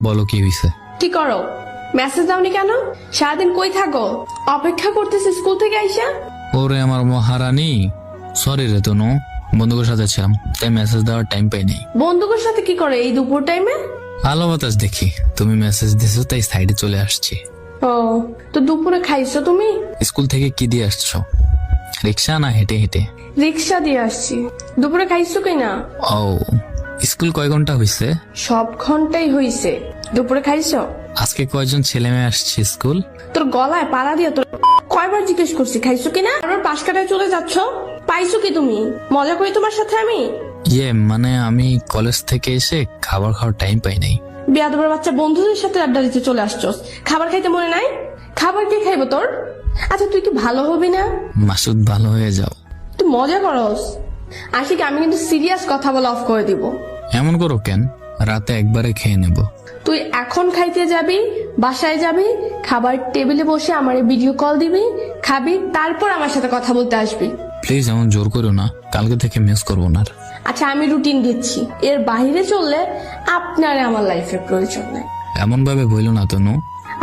বলো কি হইছে? কি করো? মেসেজ দাওনি কেন? সারাদিন কই থাকো? অপেক্ষা করতেছি স্কুল থেকে আইসা। ওরে আমার মহারানী, সরি রে তনু, বন্ধুদের সাথে ছিলাম তাই মেসেজ দেওয়ার টাইম পাই নাই। বন্ধুদের সাথে কি করে এই দুপুর টাইমে? আলো বাতাস দেখি, তুমি মেসেজ দিছো তাই সাইডে চলে আসছি। ও, তো দুপুরে খাইছো তুমি? স্কুল থেকে কি দিয়ে আসছো? রিক্সা না হেঁটে হেঁটে? রিক্সা দিয়ে আসছি। দুপুরে খাইছো কিনা? ও, স্কুল কয় ঘন্টা হইছে? সব ঘন্টাই হইছে। দুপুরে খাইছো? আজকে কয়জন ছেলে মেয়ে আসছে স্কুল? তোর গলায় পাড়া দিয়ে তোর কয়বার জিজ্ঞেস করছি খাইছো কিনা? আবার পাশ কাটায় চলে যাচ্ছ। পাইছো কি তুমি? মজা করি তোমার সাথে আমি? মানে আমি কলেজ থেকে এসে খাবার খাওয়ার টাইম পাই নাই। বেয়াদবের বাচ্চা, বন্ধুদের সাথে আড্ডা দিতে চলে আসছস, খাবার খাইতে মনে নাই? খাবার কে খাইবো তোর? আচ্ছা তুই কি ভালো হবি না? মাসুদ ভালো হয়ে যাও। তুই মজা করস। আশিক, আমি কিন্তু সিরিয়াস কথা বলা অফ করে দিব। এমন করো কেন? রাতে একবারে খেয়ে নেব। তুই এখন খাইতে যাবি, বাসায় যাবি, খাবার টেবিলে বসে আমার ভিডিও কল দিবি, খাবি, তারপর আমার সাথে কথা বলতে আসবি। প্লিজ এমন জোর করো না, কালকে থেকে মিস করবো না। আচ্ছা আমি রুটিন দিচ্ছি, এর বাইরে চললে আপনার আমার লাইফের প্রয়োজন নেই। এমন ভাবে বইলো না তনু।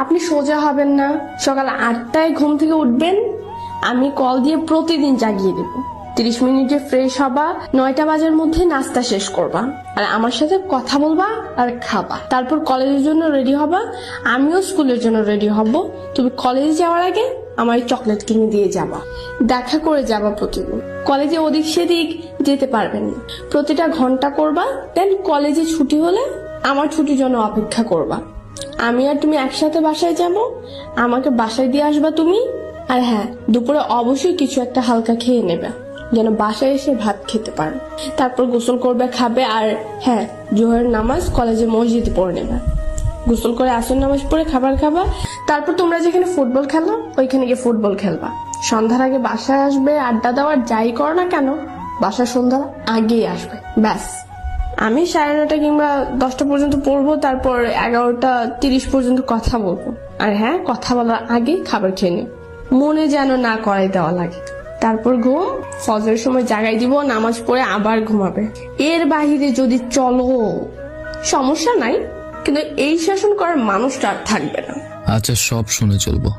আপনি সোজা হবেন না, সকাল 8টায় ঘুম থেকে উঠবেন, আমি কল দিয়ে প্রতিদিন জাগিয়ে দেব। 30 মিনিটে ফ্রেশ হবা, 9টা বাজার মধ্যে নাস্তা শেষ করবা, আর আমার সাথে কথা বলবা আর খাবা। তারপর কলেজের জন্য রেডি হবা, আমিও স্কুলের জন্য রেডি হব। তুমি কলেজে যাওয়ার আগে আমার চকলেট কিনে দিয়ে যাবা। দেখা করে যাবা প্রতিদিন। কলেজে ওদিক সেদিক যেতে পারবেন না, প্রতিটা ঘন্টা করবা। দেন কলেজে ছুটি হলে আমার ছুটির জন্য অপেক্ষা করবা। আমি আর তুমি একসাথে বাসায় যাব, আমাকে বাসায় দিয়ে আসবা তুমি। আর হ্যাঁ, দুপুরে অবশ্যই কিছু একটা হালকা খেয়ে নেবে, যেন বাসায় এসে ভাত খেতে পারো। তারপর গোসল করবে, খাবে, আর হ্যাঁ, জোহরের নামাজ কলেজে মসজিদে পড়ে নেবে। গোসল করে আসর নামাজ পড়ে খাবার খাবা। তারপর তোমরা যেখানে ফুটবল খেলো ওইখানে গিয়ে ফুটবল খেলবা। সন্ধ্যার আগে বাসায় আসবে, আড্ডা দেওয়ার যাই করো না কেন বাসায় সন্ধ্যার আগেই আসবে। ব্যাস, আমি 9:30 কিংবা 10টা পর্যন্ত পড়বো, তারপর 11:30 পর্যন্ত কথা বলবো। আর হ্যাঁ, কথা বলার আগে খাবার খেয়ে নিও, মনে যেন না করাই দেওয়া লাগে। তারপর ঘুম, ফজরের সময় জাগাই দিব, নামাজ পড়ে আবার ঘুমাবে। এর বাহিরে যদি চলো সমস্যা নাই, কিন্তু এই শাসন করার মানুষটা আর থাকবে না। আচ্ছা সব শুনে চলবো।